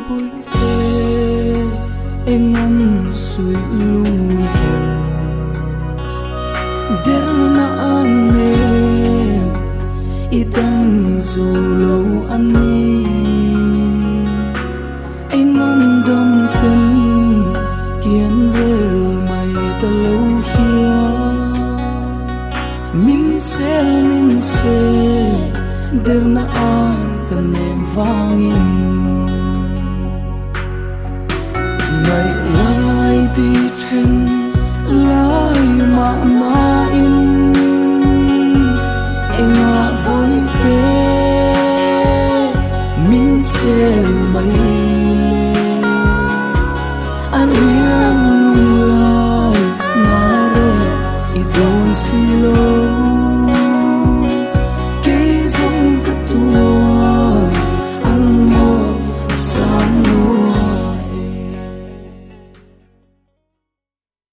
bụi tê em ngắm suối lung der na anem itang zo lâu ani anh ngon đom tân kiến rêu mày ta lâu hiu min se der na an kan em vangin ngày lai ti chen lai ma in anh ngã bối tê min se mày lê anh riêng